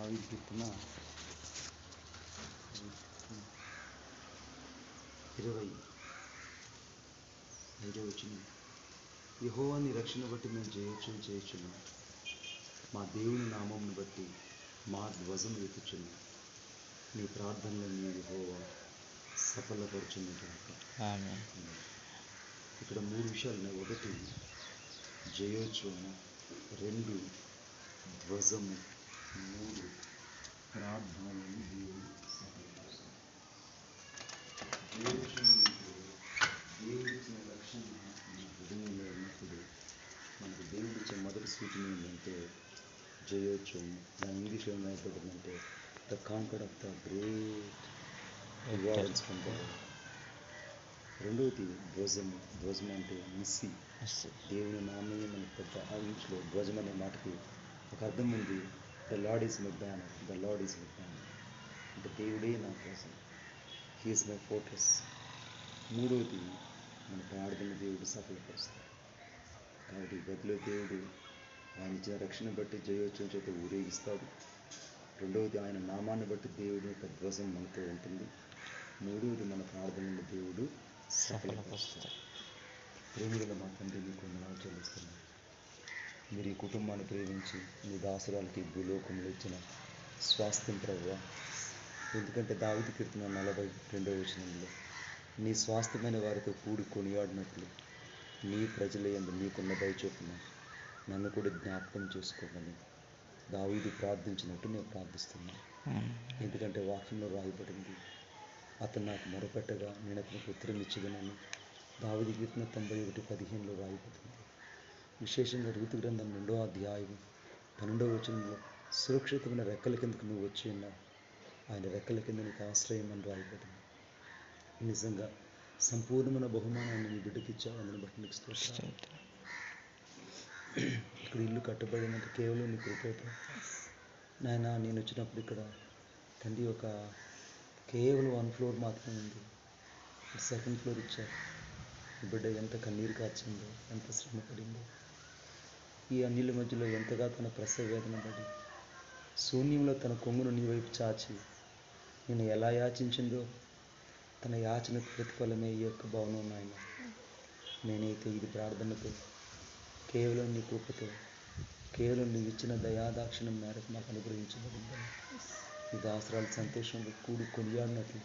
దావీదు కీర్తన 25 యెహోవా నీ రక్షణ బట్టి మేము జయోత్సవం చేయుచున్నాం. మా దేవుని నామమును బట్టి మా ధ్వజం ఎత్తుచున్నాం. నీ ప్రార్థనలను యెహోవా సఫలపరచునుగాక. ఇక్కడ 3 విషయాలు ఉన్నాయి. 1 జయోత్సవము, 2 ధ్వజము, 3 ప్రార్థనలను దేవుడు సఫలపరుస్తాడు. జయోత్సవం అంటే దేవుడు ఇచ్చిన రక్షణ మన హృదయంలో ఉన్నప్పుడు మనకు దేవుడు ఇచ్చే మొదటి సూచన ఏంటంటే జయోత్సవం. దాని ఇంగ్లీష్లో ఏమైపోతుందంటే the conquer of the great rewards from the lord. 2వది ధ్వజము. ధ్వజం అంటే నిసి. దేవుని నామమే మనకు పెద్ద. ఇంగ్లీష్లో ధ్వజం అనే మాటకి ఒక అర్థం ఉంది. The lord is my banner. The lord is my banner అంటే దేవుడే నా కోసం. He is my fortress. 3వది మన ప్రార్థన దేవుడు సఫలపరుస్తాడు. కాబట్టి ఈ గదిలో దేవుడు ఆయన ఇచ్చిన రక్షణ బట్టి జయోత్సవం చేత ఊరేగిస్తాడు. 2వది ఆయన నామాన్ని బట్టి దేవుడి యొక్క ధ్వజం మనతో ఉంటుంది. 3వది మన ప్రార్థనను దేవుడు సఫలపరుస్తాడు. ప్రేమికుల మా తండ్రి మీకు వందనాలు చెల్లిస్తున్నాను. మీరు ఈ కుటుంబాన్ని ప్రేమించి మీ దాసురాలకి భూలోకంలో ఇచ్చిన స్వాస్థ్యం ప్రభువా. ఎందుకంటే దావీదు కీర్తన 42 నీ స్వాస్థ్యమైన వారితో కూడి కొనియాడినట్లు నీ ప్రజల యందు నీకున్న దయ చొప్పున నన్ను కూడా జ్ఞాపకం చేసుకోమని దావీదు ప్రార్థించినట్టు నేను ప్రార్థిస్తున్నాను. ఎందుకంటే వాక్యంలో రాయబడింది, అతను నాకు మొరపెట్టగా నేను అతనికి ఉత్తరం ఇచ్చేదనని. దావీదు కీర్తన 91:15 రాయబడింది. విశేషంగా ఋతు గ్రంథం 2వ అధ్యాయం 12వ వచనంలో సురక్షితమైన రెక్కల కిందకు నువ్వు వచ్చి ఉన్నావు, ఆయన రెక్కల కింద నీకు ఆశ్రయం అని రాయబడింది. నిజంగా సంపూర్ణమైన బహుమానాన్ని నీ బిడ్డకి ఇచ్చావు. అందుని బట్టి నీకు స్తోత్రం. ఇక్కడ ఇల్లు కట్టబడినంత కేవలం నీ కృపే. నాయన నేను వచ్చినప్పుడు ఇక్కడ తండ్రి ఒక కేవలం 1 ఫ్లోర్ మాత్రమే ఉంది. 2nd ఫ్లోర్ ఇచ్చారు. ఈ బిడ్డ ఎంత కన్నీరు కార్చిందో, ఎంత శ్రమ పడిందో, ఈ అన్నిల మధ్యలో ఎంతగా తన ప్రసవ వేదన పడి శూన్యంలో తన కొంగును నీ వైపు చాచి నేను ఎలా యాచించిందో తన యాచనకు ప్రతిఫలమే ఈ యొక్క భవనం. నాయన నేనైతే ఇది ప్రార్థనతో కేవలం నీ కృపతో కేవలం నువ్వు ఇచ్చిన దయాదాక్షిణ్యం మేరకు నాకు అనుగ్రహించబడిందని ఈ దాసరాలు సంతోషంగా కూడి కొనియాడినట్లు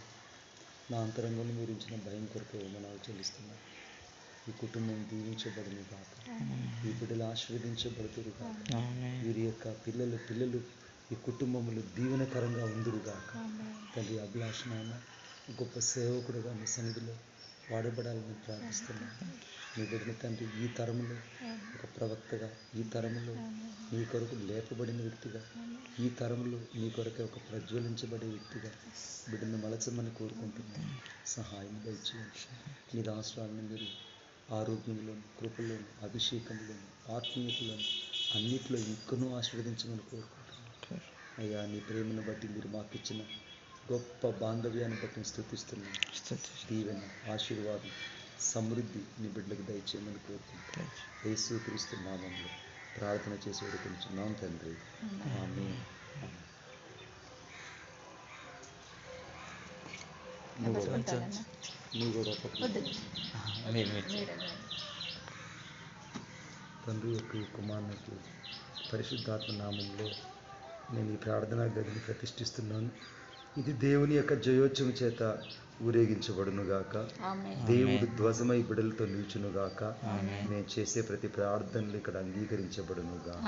నా అంతరంగంలో మీరు ఇచ్చిన భయం కొరకు వందనాలు చెల్లిస్తున్నాను. ఈ కుటుంబం దీవించబడును గాక. ఈ బిడ్డలు ఆశీర్వదించబడుతురు గాక. వీరి యొక్క పిల్లలు ఈ కుటుంబములు దీవెనకరంగా ఉందురు గాక. తండ్రి అభిలాష నాయన గొప్ప సేవకుడుగా మీ సన్నిధిలో వాడబడాలని ప్రార్థిస్తున్నాను. మీ బిడ్డని తండ్రి ఈ తరంలో ఒక ప్రవక్తగా, ఈ తరంలో నీ కొరకు లేపబడిన వ్యక్తిగా, ఈ తరంలో నీ కొరకే ఒక ప్రజ్వలించబడే వ్యక్తిగా బిడ్డను మలచమని కోరుకుంటున్నాను. సహాయం దయచేయండి. నీ దాసరాలను మీరు ఆరోగ్యంలోను, కృపలోను, అభిషేకంలోను, ఆత్మీయతలోను అన్నిట్లో ఇంకనూ ఆశీర్వదించమని కోరుకుంటున్నాను. అయ్యా నీ ప్రేమను బట్టి మీరు మాకు ఇచ్చిన గొప్ప బాంధవ్యాన్ని బట్టి స్తుతిస్తున్నాను. దీవెన, ఆశీర్వాదం, సమృద్ధి నీ బిడ్డలకు దయచేయమని కోరుకుంటున్నాను. యేసుక్రీస్తు నామములో ప్రార్థన చేసి వేడుకొనుచున్నాం తండ్రి. ఆమేన్. తండ్రి యొక్క కుమారునికి పరిశుద్ధాత్మ నామంలో నేను ఈ ప్రార్థనా గదిని ప్రతిష్ఠిస్తున్నాను. ఇది దేవుని యొక్క జయోత్సవం చేత ఊరేగించబడునుగాక. దేవుడు ధ్వజమై బిడలతో నిల్చునుగాక. నేను చేసే ప్రతి ప్రార్థనలు ఇక్కడ అంగీకరించబడునుగాక.